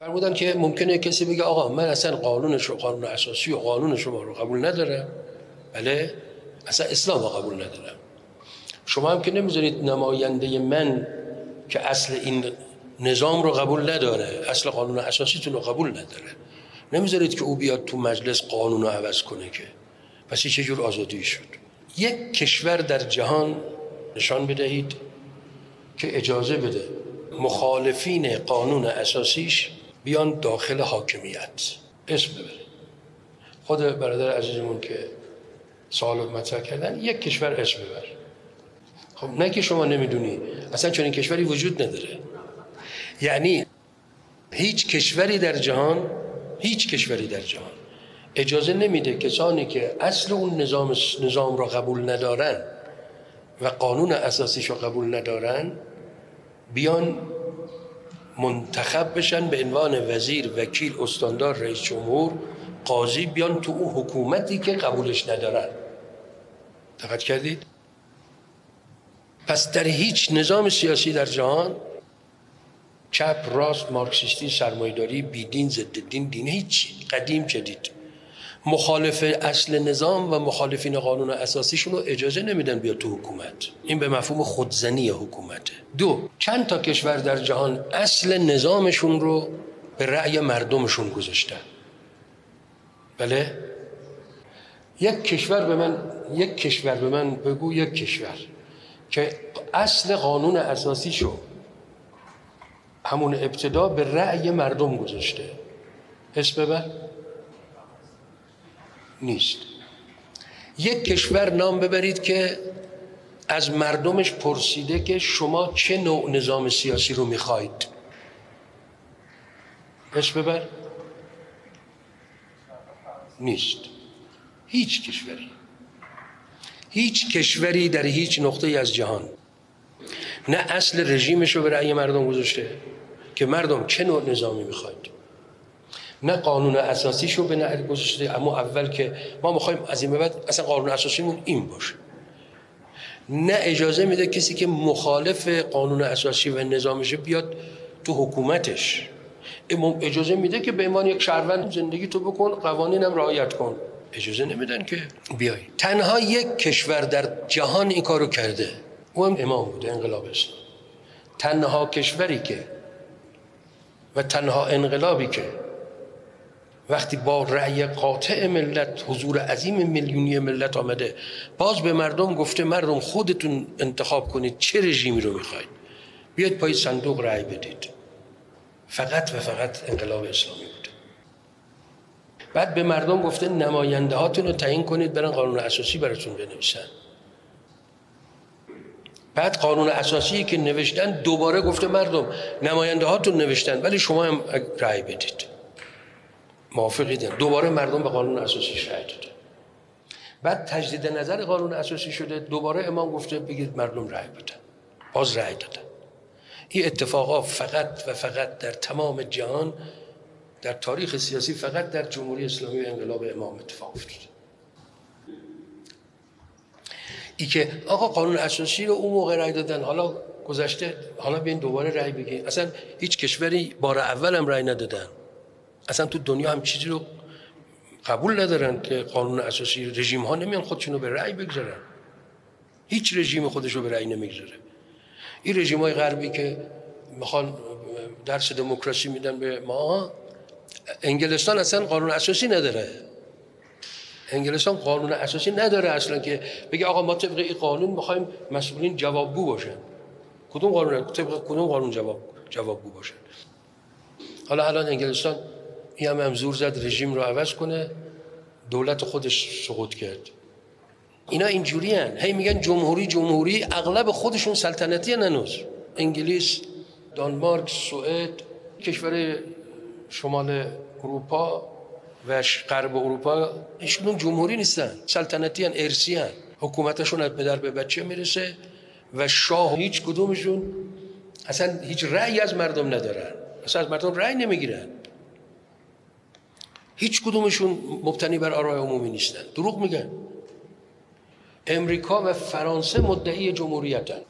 فرمودن که ممکنه کسی بگه آقا من اصلا قانون اساسی و قانون شما رو قبول ندارم، بله، اصلا اسلام رو قبول ندارم. شما هم که نمیذارید نماینده من که اصل این نظام رو قبول نداره، اصل قانون اساسیتون رو قبول نداره، نمیذارید که او بیاد تو مجلس قانون رو عوض کنه، که پس چه جور آزادی شد؟ یک کشور در جهان نشان بدهید که اجازه بده مخالفین قانون اساسیش بیان داخل حاکمیت. اسم ببرید. خود برادر عزیزمون که سوال مطرح کردن، یک کشور اسم ببر. خب نه که شما نمیدونی، اصلا چنین کشوری وجود نداره. یعنی هیچ کشوری در جهان اجازه نمیده کسانی که اصل اون نظام را قبول ندارن و قانون اساسیش رو قبول ندارن بیان منتخب بشن به عنوان وزیر، وکیل، استاندار، رئیس جمهور، قاضی، بیان تو اون حکومتی که قبولش ندارن. دقت کردید؟ پس در هیچ نظام سیاسی در جهان، چپ، راست، مارکسیستی، سرمایه‌داری، بیدین، ضد دین، دین، هیچ، قدیم جدید، مخالف اصل نظام و مخالفین قانون اساسیشون رو اجازه نمیدن بیاد تو حکومت. این به مفهوم خودزنی حکومته. دو، چند تا کشور در جهان اصل نظامشون رو به رأی مردمشون گذاشتن. بله؟ یک کشور به من بگو، یک کشور که اصل قانون اساسیشو همون ابتدا به رأی مردم گذاشته. اسم ببر. نیست. یک کشور نام ببرید که از مردمش پرسیده که شما چه نوع نظام سیاسی رو میخواید. اسم ببر. نیست. هیچ کشوری در هیچ نقطه از جهان نه اصل رژیمش رو به رأی مردم گذاشته که مردم چه نوع نظامی میخواید، نه قانون اساسیش رو به نظر گذاشته. اما اول که ما میخوایم از این به بعد اصلا قانون اساسیمون این باشه، نه اجازه میده کسی که مخالف قانون اساسی و نظامش بیاد تو حکومتش. اجازه میده که به عنوان یک شهروند زندگی تو بکن، قوانینم رعایت کن. اجازه نمیدن که بیای. تنها یک کشور در جهان این کارو کرده، او هم امام بوده، انقلاب اسلام. تنها کشوری که و تنها انقلابی که وقتی با رأی قاطع ملت، حضور عظیم میلیونی ملت آمده، باز به مردم گفته مردم خودتون انتخاب کنید چه رژیمی رو میخواید، بیاید پای صندوق رأی بدید. فقط و فقط انقلاب اسلامی بود. بعد به مردم گفته نماینده هاتون رو تعیین کنید برن قانون اساسی براتون بنویسن. بعد قانون اساسی که نوشتن دوباره گفته مردم نماینده هاتون نوشتن ولی شما هم رأی بدید. موافقید؟ دوباره مردم به قانون اساسیش رأی دادن. بعد تجدید نظر قانون اساسی شده، دوباره امام گفته بگید مردم رأی بدن. باز رأی دادن. این اتفاقا فقط و فقط در تمام جهان، در تاریخ سیاسی، فقط در جمهوری اسلامی و انقلاب امام اتفاق افتاد. ای که آقا قانون اساسی رو اون موقع رأی دادن، حالا گذشته، حالا بیاین دوباره رأی بگین. اصلا هیچ کشوری بار اول هم رأی ندادن. اصلا تو دنیا هم چیزی رو قبول ندارن که قانون اساسی. رژیم ها نمیان خودشونو به رأی بگذارن. هیچ رژیم خودش رو به رأی نمیگذاره. این رژیم های غربی که میخوان درس دموکراسی میدن به ما، انگلستان اصلا قانون اساسی نداره. انگلستان قانون اساسی نداره اصلا که بگه آقا ما طبق این قانون میخوایم مسئولین جوابگو باشن. کدوم قانون طبق کدوم قانون جوابگو باشن؟ حالا الان انگلستان این هم زور زد رژیم رو عوض کنه، دولت خودش سقوط کرد. اینا اینجوری هن. هی میگن جمهوری، اغلب خودشون سلطنتی هن هنوز. انگلیس، دانمارک، سوئد، کشور شمال اروپا و غرب اروپا، ایشون جمهوری نیستن، سلطنتی هن، ارثی هن. حکومتشون از پدر به بچه میرسه و شاه هیچ کدومشون اصلا هیچ رأی از مردم ندارن. اصلا از مردم رأی نمیگیرن. هیچ کدومشون مبتنی بر آرای عمومی نیستن. دروغ میگن. امریکا و فرانسه مدعی جمهوریتن.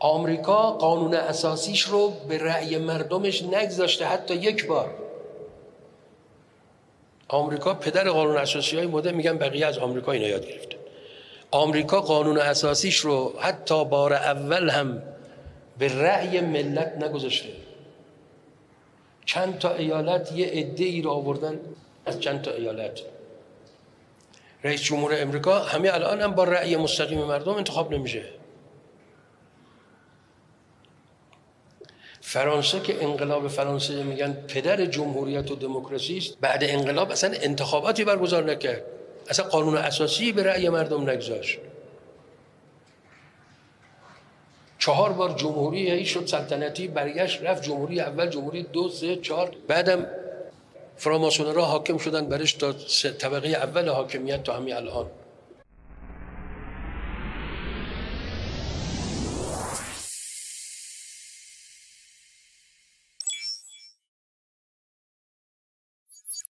آمریکا قانون اساسیش رو به رأی مردمش نگذاشته حتی یک بار. آمریکا پدر قانون اساسی های مدرن، میگن بقیه از آمریکا اینا یاد گرفته. آمریکا قانون اساسیش رو حتی بار اول هم به رأی ملت نگذاشته. چند تا ایالت یه عده‌ای رو آوردن از چند تا ایالت. رئیس جمهور امریکا همه الان هم با رأی مستقیم مردم انتخاب نمیشه. فرانسه که انقلاب فرانسه میگن پدر جمهوریت و دموکراسی است، بعد انقلاب اصلا انتخاباتی برگزار نکرد، اصلا قانون اساسی به رأی مردم نگذاشت. 4 بار جمهوری شد سلطنتی، برگشت رفت جمهوری اول، جمهوری 2، 3، 4، بعدم فراماسونرها حاکم شدن برش تا طبقه اول حاکمیت تا همین الان.